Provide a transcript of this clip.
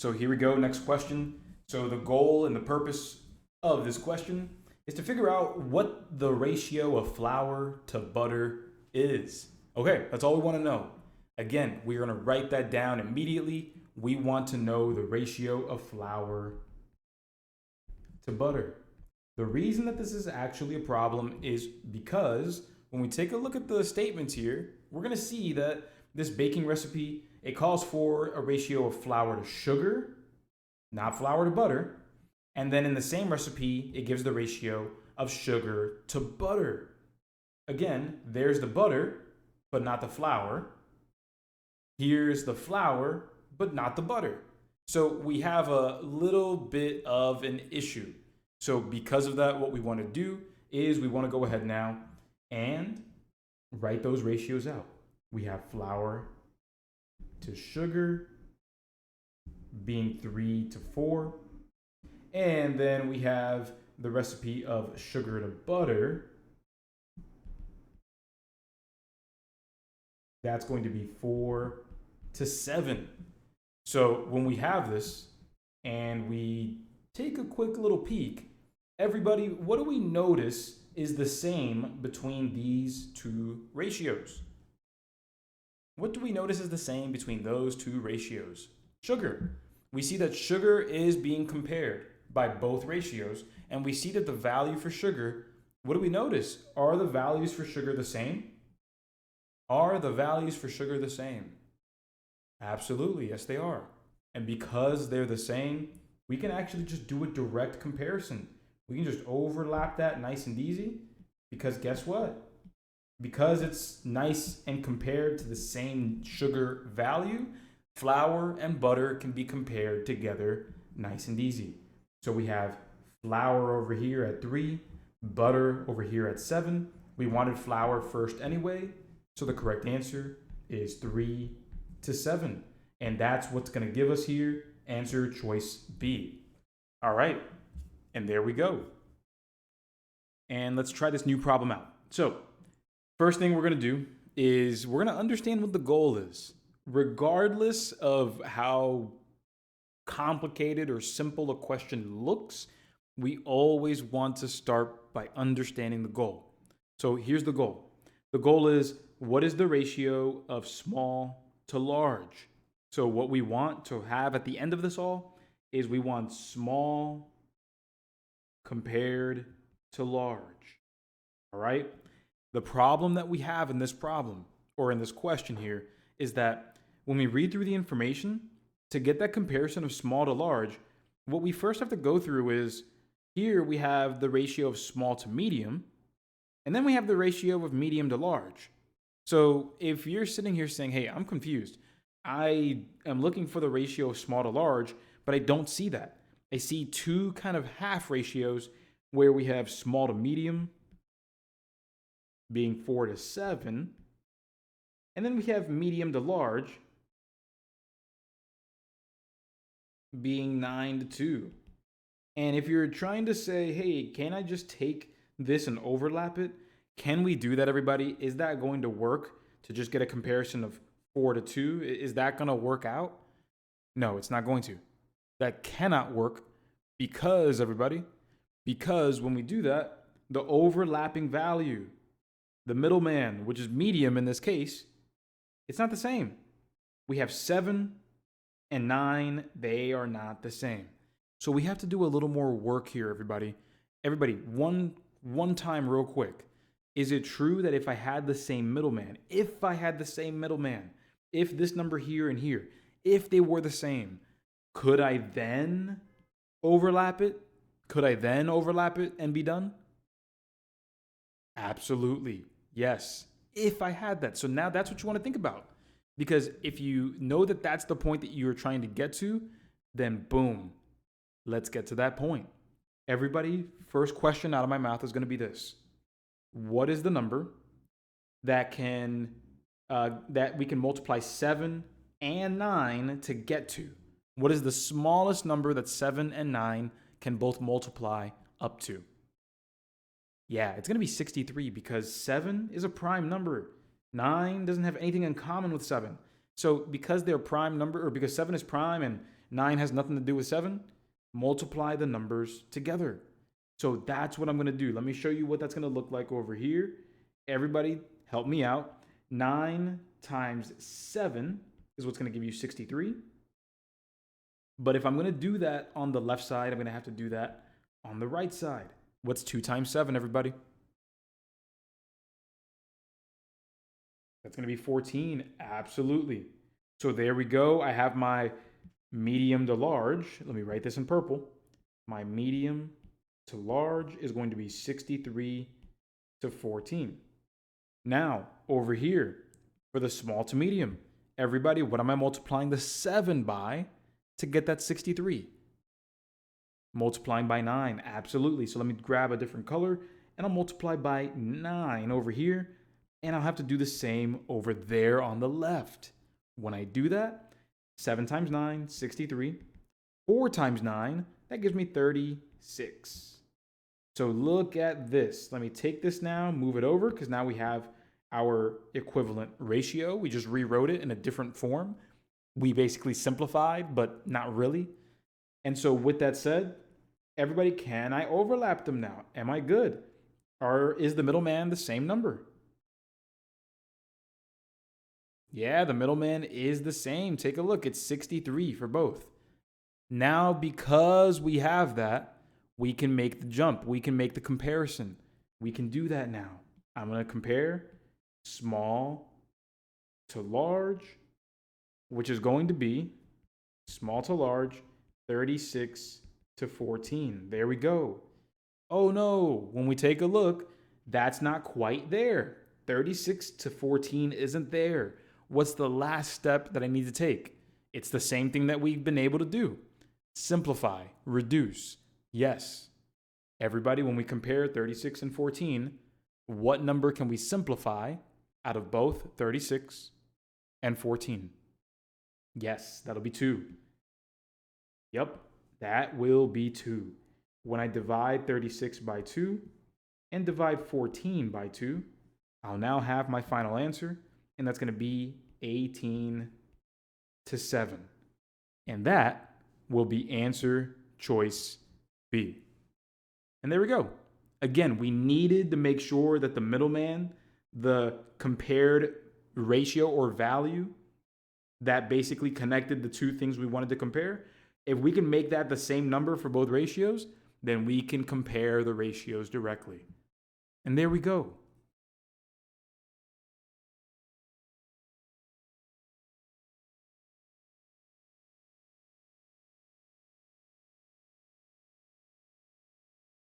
So here we go, next question. So the goal and the purpose of this question is to figure out what the ratio of flour to butter is. Okay, that's all we want to know. Again, we're going to write that down immediately. We want to know the ratio of flour to butter. The reason that this is actually a problem is because when we take a look at the statements here, we're going to see that this baking recipe, it calls for a ratio of flour to sugar, not flour to butter. And then in the same recipe, it gives the ratio of sugar to butter. Again, there's the butter, but not the flour. Here's the flour, but not the butter. So we have a little bit of an issue. So because of that, what we want to do is we want to go ahead now and write those ratios out. We have flour to sugar being 3:4. And then we have the recipe of sugar to butter. That's going to be 4:7. So when we have this and we take a quick little peek, everybody, what do we notice is the same between these two ratios? What do we notice is the same between those two ratios? Sugar. We see that sugar is being compared by both ratios, and we see that the value for sugar, what do we notice? Are the values for sugar the same? Are the values for sugar the same? Absolutely, yes they are. And because they're the same, we can actually just do a direct comparison. We can just overlap that nice and easy, because guess what? Because it's nice and compared to the same sugar value, flour and butter can be compared together nice and easy. So we have flour over here at 3, butter over here at 7. We wanted flour first anyway, so the correct answer is 3:7. And that's what's going to give us here answer choice B. All right, and there we go. And let's try this new problem out. So first thing we're going to do is we're going to understand what the goal is. Regardless of how complicated or simple a question looks, we always want to start by understanding the goal. So here's the goal. The goal is, what is the ratio of small to large? So what we want to have at the end of this all is we want small compared to large. All right? The problem that we have in this problem, or in this question here, is that when we read through the information, to get that comparison of small to large, what we first have to go through is, here we have the ratio of small to medium, and then we have the ratio of medium to large. So if you're sitting here saying, hey, I'm confused, I am looking for the ratio of small to large, but I don't see that. I see two kind of half ratios where we have small to medium being 4:7, and then we have medium to large being 9:2. And if you're trying to say, hey, can I just take this and overlap it? Can we do that, everybody? Is that going to work to just get a comparison of 4:2? Is that going to work out? No, it's not going to. That cannot work because, everybody, because when we do that, the overlapping value, the middleman, which is medium in this case, it's not the same. We have 7 and 9, they are not the same. So we have to do a little more work here, everybody. Everybody, one time real quick. Is it true that if I had the same middleman, if this number here and here, if they were the same, could I then overlap it? Could I then overlap it and be done? Absolutely, yes. If I had that. So now that's what you want to think about. Because if you know that that's the point that you're trying to get to, then boom, let's get to that point. Everybody, first question out of my mouth is going to be this. What is the number that we can multiply 7 and 9 to get to? What is the smallest number that 7 and 9 can both multiply up to? Yeah, it's going to be 63 because 7 is a prime number. 9 doesn't have anything in common with 7. So because they're prime number, or because 7 is prime and 9 has nothing to do with 7. Multiply the numbers together. So that's what I'm going to do. Let me show you what that's going to look like over here. Everybody, help me out. 9 times 7 is what's going to give you 63. But if I'm going to do that on the left side, I'm going to have to do that on the right side. What's 2 times 7, everybody? That's going to be 14. Absolutely. So there we go. I have my medium to large. Let me write this in purple. My medium to large is going to be 63 to 14. Now, over here, for the small to medium, everybody, what am I multiplying the 7 by to get that 63? Multiplying by 9, absolutely. So let me grab a different color, and I'll multiply by 9 over here, and I'll have to do the same over there on the left. When I do that, 7 times 9, 63. 4 times 9, that gives me 36. So look at this. Let me take this now, move it over, because now we have our equivalent ratio. We just rewrote it in a different form. We basically simplified, but not really. And so with that said, everybody, can I overlap them now? Am I good? Or is the middleman the same number? Yeah, the middleman is the same. Take a look. It's 63 for both. Now, because we have that, we can make the jump. We can make the comparison. We can do that now. I'm going to compare small to large, which is going to be small to large, 36 to 14. There we go. Oh no, when we take a look, that's not quite there. 36 to 14 isn't there. What's the last step that I need to take? It's the same thing that we've been able to do. Simplify, reduce. Yes. Everybody, when we compare 36 and 14, what number can we simplify out of both 36 and 14? Yes, that'll be 2. Yep, that will be 2. When I divide 36 by 2 and divide 14 by 2, I'll now have my final answer, and that's going to be 18 to 7. And that will be answer choice B. And there we go. Again, we needed to make sure that the middleman, the compared ratio or value that basically connected the two things we wanted to compare, if we can make that the same number for both ratios, then we can compare the ratios directly. And there we go.